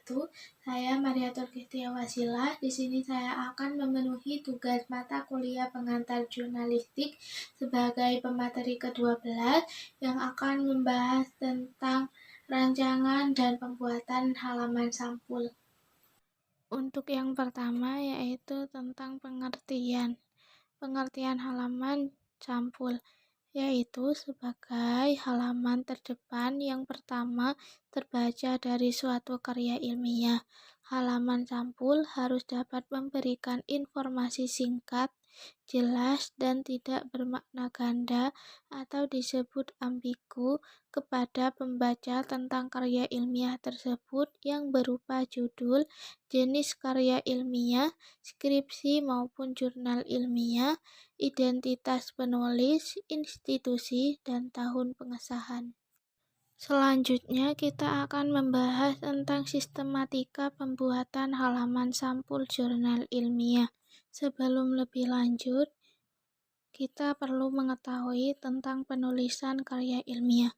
wabarakatuh. Saya Maria Turkistia Wasila. Di sini saya akan memenuhi tugas mata kuliah pengantar jurnalistik sebagai pemateri ke-12 yang akan membahas tentang rancangan dan pembuatan halaman sampul. Untuk yang pertama yaitu tentang pengertian halaman sampul, yaitu sebagai halaman terdepan yang pertama terbaca dari suatu karya ilmiah. Halaman sampul harus dapat memberikan informasi singkat, jelas, dan tidak bermakna ganda atau disebut ambigu kepada pembaca tentang karya ilmiah tersebut yang berupa judul, jenis karya ilmiah, skripsi maupun jurnal ilmiah, identitas penulis, institusi, dan tahun pengesahan. Selanjutnya kita akan membahas tentang sistematika pembuatan halaman sampul jurnal ilmiah. Sebelum lebih lanjut, kita perlu mengetahui tentang penulisan karya ilmiah.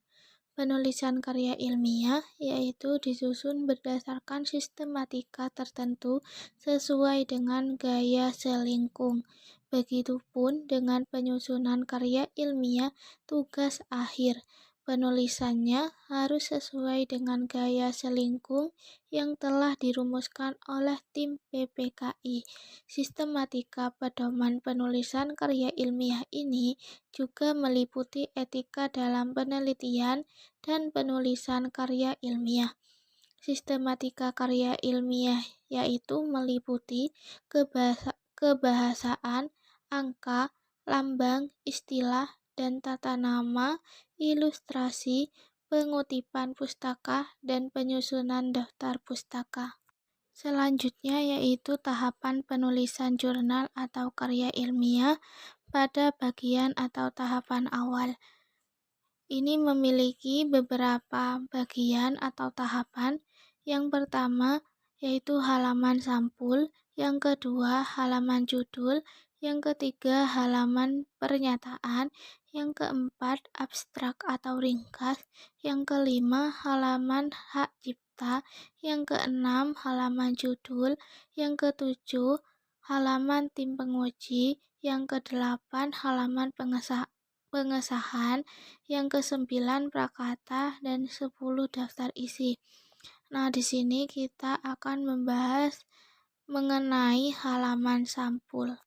Penulisan karya ilmiah yaitu disusun berdasarkan sistematika tertentu sesuai dengan gaya selingkung. Begitupun dengan penyusunan karya ilmiah tugas akhir. Penulisannya harus sesuai dengan gaya selingkung yang telah dirumuskan oleh tim PPKI. Sistematika pedoman penulisan karya ilmiah ini juga meliputi etika dalam penelitian dan penulisan karya ilmiah. Sistematika karya ilmiah yaitu meliputi kebahasaan, angka, lambang, istilah, dan tata nama, ilustrasi, pengutipan pustaka, dan penyusunan daftar pustaka. Selanjutnya yaitu tahapan penulisan jurnal atau karya ilmiah pada bagian atau tahapan awal. Ini memiliki beberapa bagian atau tahapan. Yang pertama yaitu halaman sampul, yang kedua halaman judul, yang ketiga halaman pernyataan, yang keempat abstrak atau ringkas, yang kelima halaman hak cipta, yang keenam halaman judul, yang ketujuh halaman tim penguji, yang kedelapan halaman pengesahan, yang ke-9 prakata, dan 10 daftar isi. Nah, di sini kita akan membahas mengenai halaman sampul.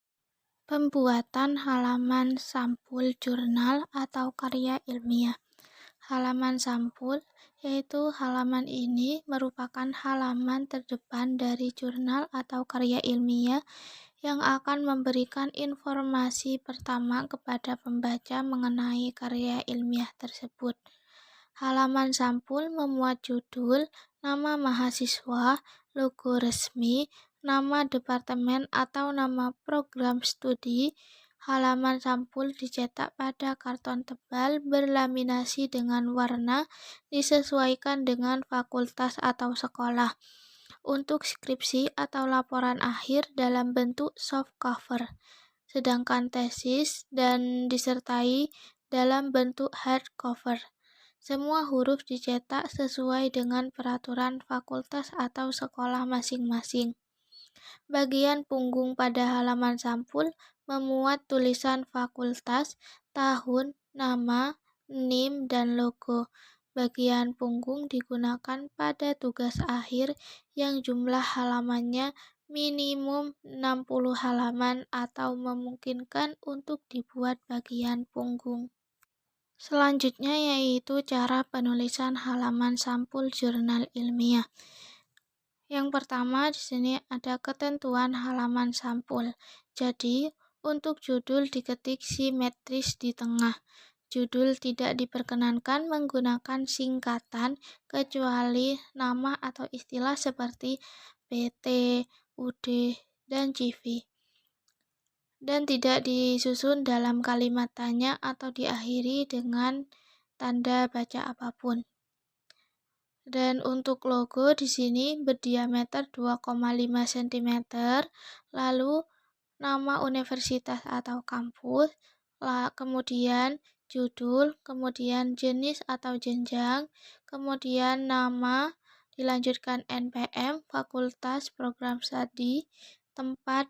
Pembuatan halaman sampul jurnal atau karya ilmiah. Halaman sampul yaitu halaman ini merupakan halaman terdepan dari jurnal atau karya ilmiah yang akan memberikan informasi pertama kepada pembaca mengenai karya ilmiah tersebut. Halaman sampul memuat judul, nama mahasiswa, logo resmi, nama departemen atau nama program studi. Halaman sampul dicetak pada karton tebal berlaminasi dengan warna disesuaikan dengan fakultas atau sekolah. Untuk skripsi atau laporan akhir dalam bentuk soft cover, sedangkan tesis dan disertai dalam bentuk hard cover. Semua huruf dicetak sesuai dengan peraturan fakultas atau sekolah masing-masing. Bagian punggung pada halaman sampul memuat tulisan fakultas, tahun, nama, NIM, dan logo. Bagian punggung digunakan pada tugas akhir yang jumlah halamannya minimum 60 halaman atau memungkinkan untuk dibuat bagian punggung. Selanjutnya yaitu cara penulisan halaman sampul jurnal ilmiah. Yang pertama di sini ada ketentuan halaman sampul. Jadi, untuk judul diketik simetris di tengah. Judul tidak diperkenankan menggunakan singkatan kecuali nama atau istilah seperti PT, UD, dan CV. Dan tidak disusun dalam kalimat tanya atau diakhiri dengan tanda baca apapun. Dan untuk logo di sini berdiameter 2,5 cm, lalu nama universitas atau kampus, kemudian judul, kemudian jenis atau jenjang, kemudian nama dilanjutkan NPM, Fakultas Program Studi, tempat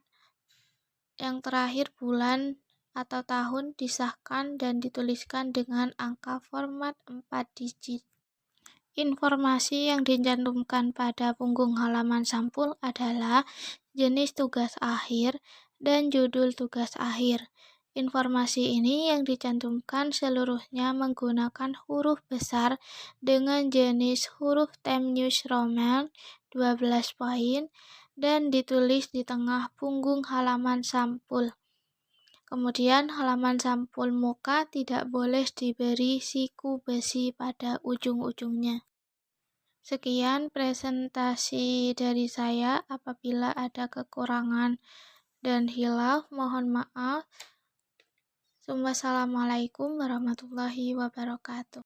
yang terakhir bulan atau tahun disahkan dan dituliskan dengan angka format 4 digit. Informasi yang dicantumkan pada punggung halaman sampul adalah jenis tugas akhir dan judul tugas akhir. Informasi ini yang dicantumkan seluruhnya menggunakan huruf besar dengan jenis huruf Times New Roman 12 poin dan ditulis di tengah punggung halaman sampul. Kemudian halaman sampul muka tidak boleh diberi siku besi pada ujung-ujungnya. Sekian presentasi dari saya. Apabila ada kekurangan dan khilaf, mohon maaf. Wassalamualaikum warahmatullahi wabarakatuh.